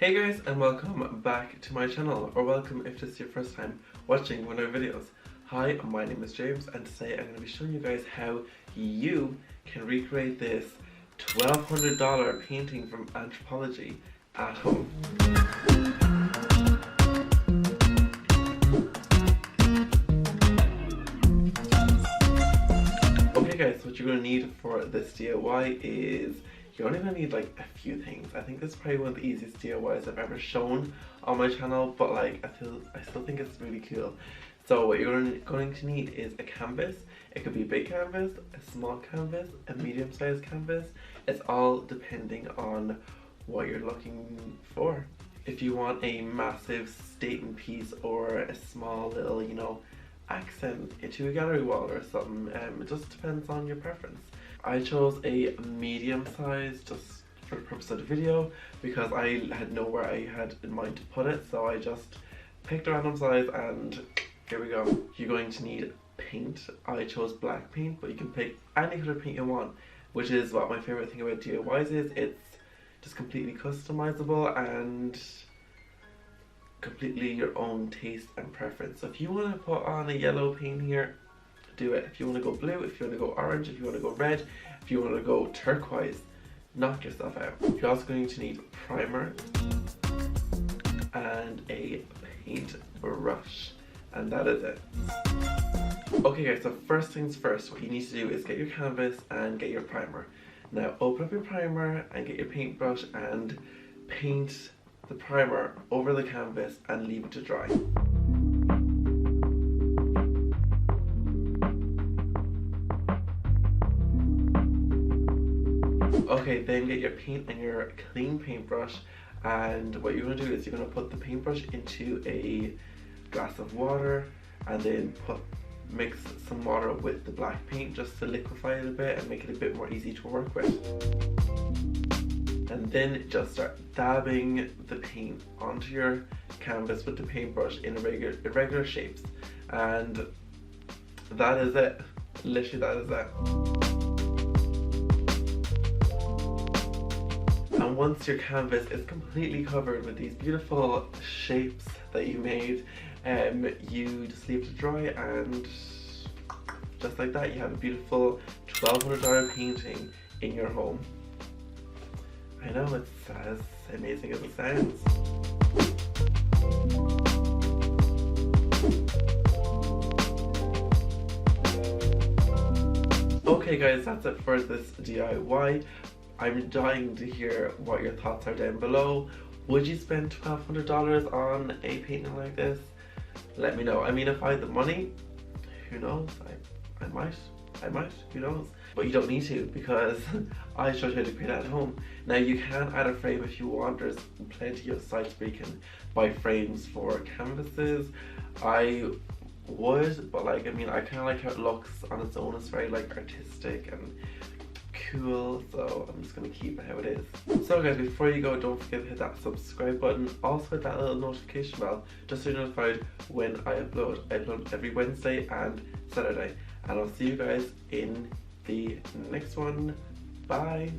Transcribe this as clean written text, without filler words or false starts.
Hey guys, and welcome back to my channel, or welcome if this is your first time watching one of my videos. Hi, my name is James, and today I'm going to be showing you guys how you can recreate this $1,200 painting from Anthropologie at home. Okay guys, so what you're going to need for this DIY is you're only going to need like a few things. I think this is probably one of the easiest DIYs I've ever shown on my channel, but like I still think it's really cool. So what you're going to need is a canvas. It could be a big canvas, a small canvas, a medium-sized canvas. It's all depending on what you're looking for. If you want a massive statement piece or a small little, you know, accent into a gallery wall or something, it just depends on your preference. I chose a medium size just for the purpose of the video because I had nowhere I had in mind to put it, so I just picked a random size and here we go. You're going to need paint. I chose black paint, but you can pick any color paint you want, which is what my favorite thing about DIYs is. It's just completely customizable and completely your own taste and preference. So if you want to put on a yellow paint here, do it. If you want to go blue, if you want to go orange, if you want to go red, if you want to go turquoise, knock yourself out. You're also going to need primer and a paint brush, and that is it. Okay guys, so first things first, what you need to do is get your canvas and get your primer. Now open up your primer and get your paintbrush and paint the primer over the canvas and leave it to dry. Okay, then get your paint and your clean paintbrush, and what you're going to do is you're going to put the paintbrush into a glass of water and then mix some water with the black paint just to liquefy it a bit and make it a bit more easy to work with. And then just start dabbing the paint onto your canvas with the paintbrush in irregular shapes, and that is it. Literally that is it. And once your canvas is completely covered with these beautiful shapes that you made, you just leave it to dry, and just like that you have a beautiful $1,200 painting in your home. I know, it's as amazing as it sounds. Okay guys, that's it for this DIY. I'm dying to hear what your thoughts are down below. Would you spend $1,200 on a painting like this? Let me know. I mean, if I had the money, who knows? I might, who knows? But you don't need to, because I showed you how to create it at home. Now you can add a frame if you want. There's plenty of sites where you can buy frames for canvases. I would, but like, I mean, I kind of like how it looks on its own. It's very like artistic and cool, so I'm just going to keep it how it is. So guys, before you go, don't forget to hit that subscribe button. Also hit that little notification bell just so you're notified when I upload. I upload every Wednesday and Saturday. And I'll see you guys in the next one. Bye!